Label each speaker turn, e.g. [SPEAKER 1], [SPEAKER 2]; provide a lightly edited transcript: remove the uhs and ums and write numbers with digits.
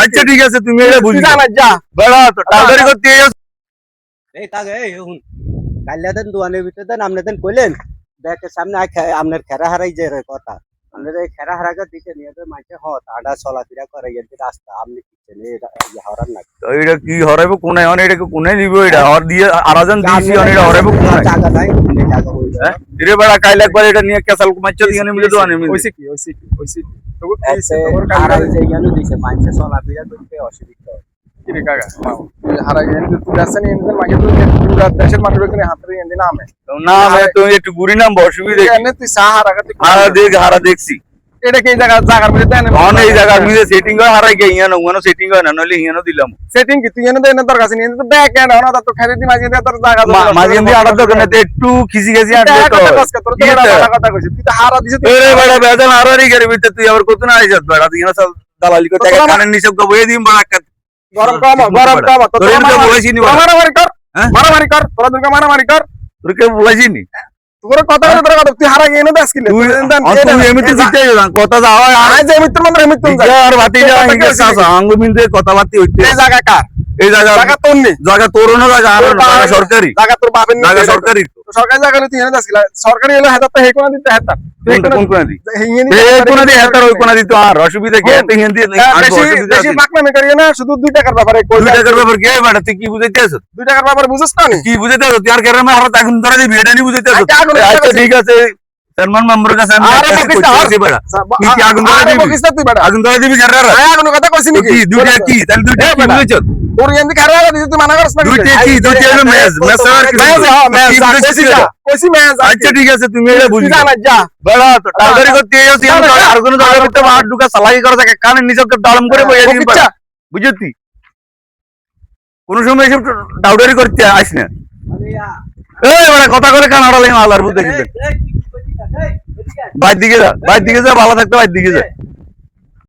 [SPEAKER 1] আচ্ছা ঠিক আছে তুমি এটা বুঝি বেড়া তো টাউডারি করতে
[SPEAKER 2] এই কাগে এই হুন কাল্লা দেন দোয়ানের ভিতরে দেন আপনি দেন কইলেন ব্যাকের সামনে আপনার খেরা হারাই যে কথা আপনার এই খেরা হারাকে দিতে নিয়ে তো মাঝে হত আডা চলাফেরা করে গেছে রাস্তা আপনি কিছেন এই হরান না
[SPEAKER 1] এটা কি হরাইব কোনে অন এটা কোনে নিব এটা হর দিয়ে আরাজন দিছি অন এটা হরাইব কোনে
[SPEAKER 2] জায়গা নাই জায়গা হই
[SPEAKER 1] রে বড়া কাইলা একবার এটা নিয়ে কেসাল মাচ্চ দিয়ে নিলে তো আনি
[SPEAKER 3] ওইসি কি তো
[SPEAKER 2] হারাই যে জ্ঞান দিছে মাঝে চলাফেরা করতে অসুবিধা
[SPEAKER 3] কিরে কাকা হারাই গেছে তুই আসেন এনদের মাঝে তো পুরো দেশের মানুষের এখানে হাত ধরে এনে নামে
[SPEAKER 1] না আমি তো একটু গুরি নাম অসুবিধা
[SPEAKER 3] এনে তুই সাহারা কাটি
[SPEAKER 1] হারা দেখছি
[SPEAKER 3] এটা কি জায়গার মধ্যে দেন
[SPEAKER 1] অন এই জায়গার মধ্যে সেটিং হয় হারাই গে ইয়ানো ওনো সেটিং হয় না নলে ইয়ানো দিলাম
[SPEAKER 3] সেটিং কি তুই এনে দেন তোর কাছে নিয়ে তো ব্যাক এন্ড না তো খালি দি মাঝে তোর জায়গা
[SPEAKER 1] মাঝে দিয়ে আড়া দোকানে একটু খিসি খিসি আটলে তো
[SPEAKER 3] কথা কইছিস তুই তো হারা দিছিস
[SPEAKER 1] এরে বড়া বেজান হারারি করে বিতে তুই আবার কত না আইছত বড়া তুই না সব দালালি করে টাকা কানের নিচে বয়ে দিম বড়া
[SPEAKER 3] গরম কম তো মারামারি কর তোরা দুর্গা মারামারি কর
[SPEAKER 1] তোর কে বলেছি নি
[SPEAKER 3] তোর কথা তুই হারা গিয়ে না আজকে
[SPEAKER 1] তুই এমনিতে জিতে কথা যাওয়া
[SPEAKER 3] আয় যে মিত্র মন্ত্র মিত্র
[SPEAKER 1] আর বাতি যা ইংলিশ আছে আঙ্গুমিন্দে কথাবার্তা হইতে
[SPEAKER 3] এই জায়গা কার
[SPEAKER 1] এই জায়গা
[SPEAKER 3] তোর নেই
[SPEAKER 1] জায়গা তোর না জায়গা সরকারি
[SPEAKER 3] জায়গা তোর বাপের
[SPEAKER 1] জায়গা সরকারি
[SPEAKER 3] সরকারি জায়গা তুই এনে আসছিস সরকারি হলো হাতে তো হেকোনা দিতে হাতে
[SPEAKER 1] কোন কোন দি এই কোন দি হাতে ওই কোন দি তো আর অসুবিধা কি এত হিন্দি
[SPEAKER 3] বেশি বাকনামি করিয়ে না শুধু 2 টাকার ব্যাপারে
[SPEAKER 1] 2 টাকার ব্যাপার কি বাড়া তুই কি বুঝাইতে আছিস
[SPEAKER 3] 2 টাকার ব্যাপারে বুঝছ না
[SPEAKER 1] কি বুঝাইতে আছিস তুই আর কেন আমার হাতে আগুন ধরে দিবি এটা নি বুঝাইতে আছিস আচ্ছা ঠিক আছে সলমান মেম্বার কাছে আমি কইছি বড়া তুই কি আগুন ধরে দিবি
[SPEAKER 3] তুই বড়া
[SPEAKER 1] আগুন ধরে দিবি কেন রে
[SPEAKER 3] আগুন কথা কইছিস নাকি
[SPEAKER 1] দুইটা কি তাহলে দুইটা কি বুঝাইছ
[SPEAKER 3] তোর এন্ড খারাপ দিছিস তুই মানা করছ না
[SPEAKER 1] দুইটা কি দুইটা হলো মেস আর কি
[SPEAKER 3] কইছি ম্যাচ
[SPEAKER 1] আচ্ছা ঠিক আছে তুমি এটা বুঝি
[SPEAKER 3] যা
[SPEAKER 1] বড়া তো টাউডারি করতে যাচ্ছি আর কোন জায়গা করতে মার ঢুকা সালাই করে থাকে কানে নিজকে ডালম করে বইয়া দিবি বড়া বুঝতি কোন সময় এসব টাউডারি করতে আসিস না এই বড়া কথা করে কান আড়ালে মালার বুঝতে কি বাইর দিকে যা ভালো থাকতে বাইর দিকে যা